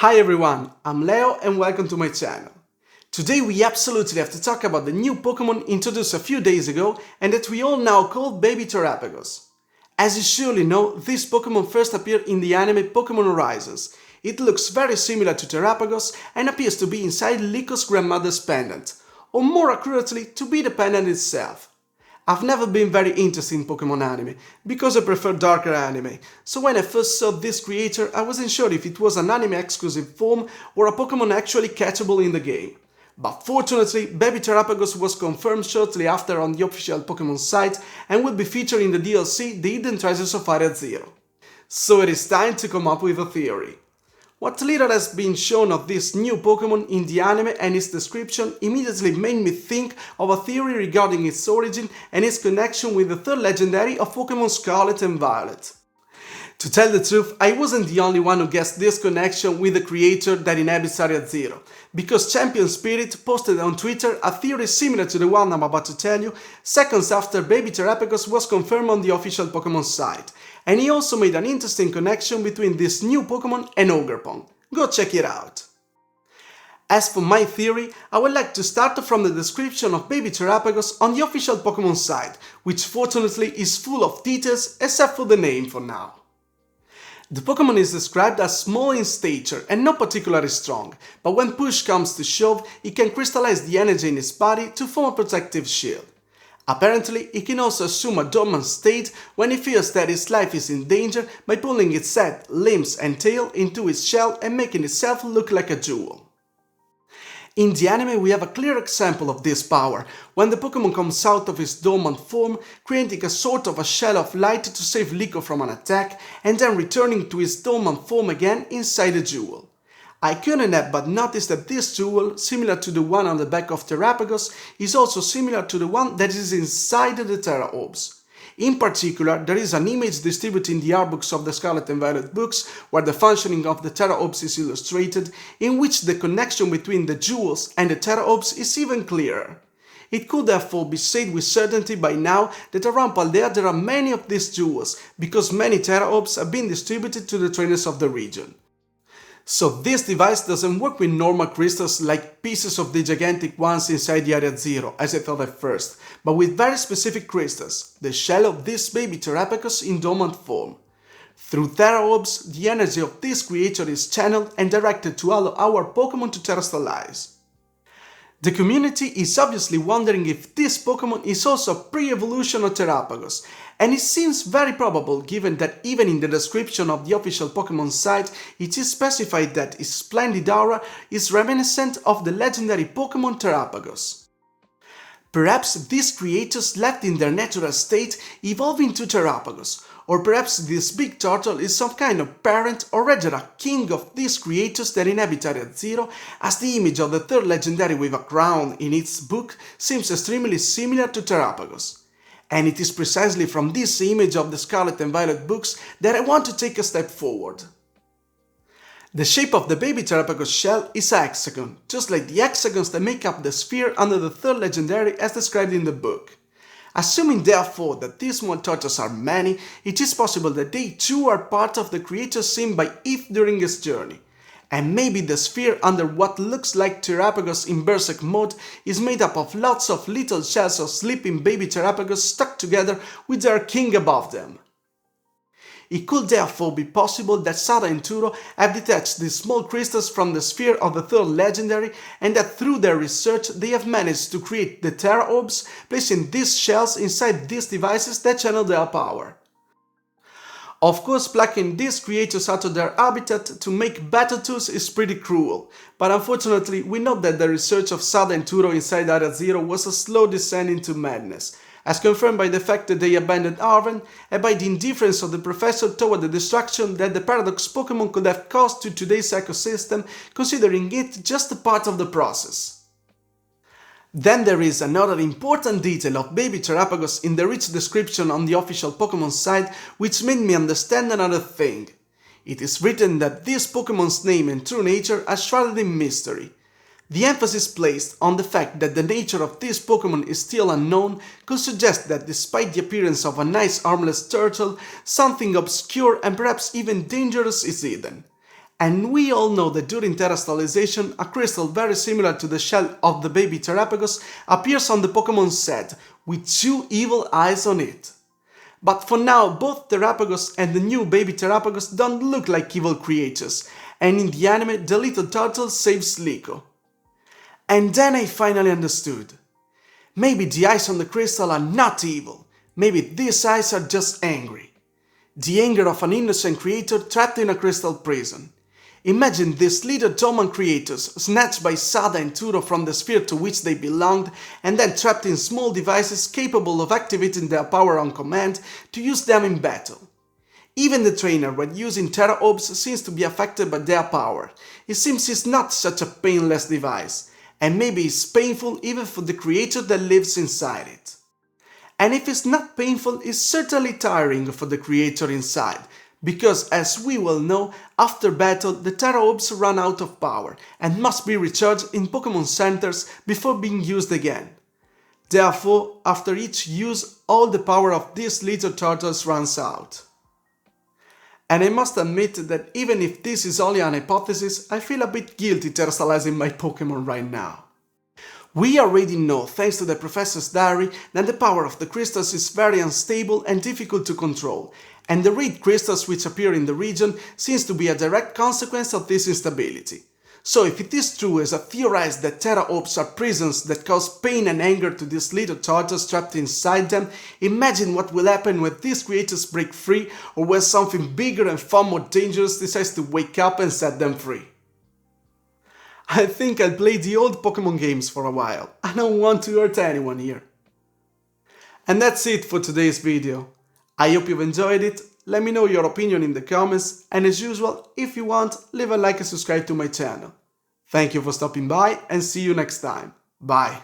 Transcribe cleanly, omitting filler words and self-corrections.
Hi everyone, I'm Leo and welcome to my channel. Today we absolutely have to talk about the new Pokémon introduced a few days ago and that we all now call Baby Terapagos. As you surely know, this Pokémon first appeared in the anime Pokémon Horizons. It looks very similar to Terapagos and appears to be inside Lico's grandmother's pendant, or more accurately, to be the pendant itself. I've never been very interested in Pokémon anime, because I prefer darker anime, so when I first saw this creator I wasn't sure if it was an anime exclusive form or a Pokémon actually catchable in the game. But fortunately, Baby Terapagos was confirmed shortly after on the official Pokémon site and will be featured in the DLC The Hidden Treasures of Area Zero. So it is time to come up with a theory. What little has been shown of this new Pokémon in the anime and its description immediately made me think of a theory regarding its origin and its connection with the third legendary of Pokémon Scarlet and Violet. To tell the truth, I wasn't the only one who guessed this connection with the creator that inhabits Area Zero, because Champion Spirit posted on Twitter a theory similar to the one I'm about to tell you seconds after Baby Terapagos was confirmed on the official Pokémon site, and he also made an interesting connection between this new Pokémon and Ogerpon. Go check it out! As for my theory, I would like to start from the description of Baby Terapagos on the official Pokémon site, which fortunately is full of details except for the name for now. The Pokémon is described as small in stature and not particularly strong, but when push comes to shove, it can crystallize the energy in its body to form a protective shield. Apparently, it can also assume a dormant state when it feels that its life is in danger by pulling its head, limbs and tail into its shell and making itself look like a jewel. In the anime we have a clear example of this power, when the Pokémon comes out of its dormant form, creating a sort of a shell of light to save Liko from an attack, and then returning to its dormant form again inside the jewel. I couldn't help but notice that this jewel, similar to the one on the back of Terapagos, is also similar to the one that is inside the Terra Orbs. In particular, there is an image distributed in the artbooks of the Scarlet and Violet books, where the functioning of the Terra Orbs is illustrated, in which the connection between the jewels and the Terra Orbs is even clearer. It could therefore be said with certainty by now that around Paldea there are many of these jewels, because many Terra Orbs have been distributed to the trainers of the region. So this device doesn't work with normal crystals like pieces of the gigantic ones inside the Area Zero, as I thought at first, but with very specific crystals, the shell of this Baby Terapagos in dormant form. Through Terra Orbs, the energy of this creature is channeled and directed to allow our Pokémon to terrestrialize. The community is obviously wondering if this Pokémon is also a pre-evolution of Terapagos, and it seems very probable given that even in the description of the official Pokémon site it is specified that its splendid aura is reminiscent of the legendary Pokémon Terapagos. Perhaps these creators left in their natural state evolve into Terapagos, or perhaps this big turtle is some kind of parent or rather a king of these creators that inhabit Area Zero, as the image of the third legendary with a crown in its book seems extremely similar to Terapagos. And it is precisely from this image of the Scarlet and Violet books that I want to take a step forward. The shape of the Baby Terapagos shell is a hexagon, just like the hexagons that make up the sphere under the third legendary as described in the book. Assuming therefore that these small turtles are many, it is possible that they too are part of the creature seen by Eve during his journey. And maybe the sphere under what looks like Terapagos in Berserk mode is made up of lots of little shells of sleeping Baby Terapagos stuck together with their king above them. It could therefore be possible that Sada and Turo have detached these small crystals from the sphere of the third legendary and that through their research they have managed to create the Terra Orbs, placing these shells inside these devices that channel their power. Of course, plucking these creatures out of their habitat to make battle tools is pretty cruel, but unfortunately we know that the research of Sada and Turo inside Area Zero was a slow descent into madness, as confirmed by the fact that they abandoned Arven and by the indifference of the professor toward the destruction that the Paradox Pokémon could have caused to today's ecosystem, considering it just a part of the process. Then there is another important detail of Baby Terapagos in the rich description on the official Pokémon site which made me understand another thing. It is written that this Pokémon's name and true nature are shrouded in mystery. The emphasis placed on the fact that the nature of this Pokémon is still unknown could suggest that despite the appearance of a nice armless turtle, something obscure and perhaps even dangerous is hidden. And we all know that during terastallization, a crystal very similar to the shell of the Baby Terapagos appears on the Pokémon set, with two evil eyes on it. But for now, both Terapagos and the new Baby Terapagos don't look like evil creatures, and in the anime, the little turtle saves Liko. And then I finally understood. Maybe the eyes on the crystal are not evil, maybe these eyes are just angry. The anger of an innocent creator trapped in a crystal prison. Imagine these little Toman creators snatched by Sada and Turo from the sphere to which they belonged and then trapped in small devices capable of activating their power on command to use them in battle. Even the trainer, when using Terra Orbs, seems to be affected by their power. It seems it's not such a painless device, and maybe it's painful even for the creator that lives inside it. And if it's not painful, it's certainly tiring for the creator inside, because as we well know, after battle the Terra Orbs run out of power and must be recharged in Pokémon centers before being used again. Therefore, after each use, all the power of these little turtles runs out. And I must admit that even if this is only an hypothesis, I feel a bit guilty terastallizing my Pokémon right now. We already know, thanks to the Professor's Diary, that the power of the crystals is very unstable and difficult to control, and the red crystals which appear in the region seems to be a direct consequence of this instability. So if it is true as I theorize that Terra Orbs are prisons that cause pain and anger to these little turtles trapped inside them, imagine what will happen when these creatures break free or when something bigger and far more dangerous decides to wake up and set them free. I think I'll play the old Pokémon games for a while. I don't want to hurt anyone here. And that's it for today's video. I hope you've enjoyed it. Let me know your opinion in the comments, and as usual, if you want, leave a like and subscribe to my channel. Thank you for stopping by and see you next time. Bye.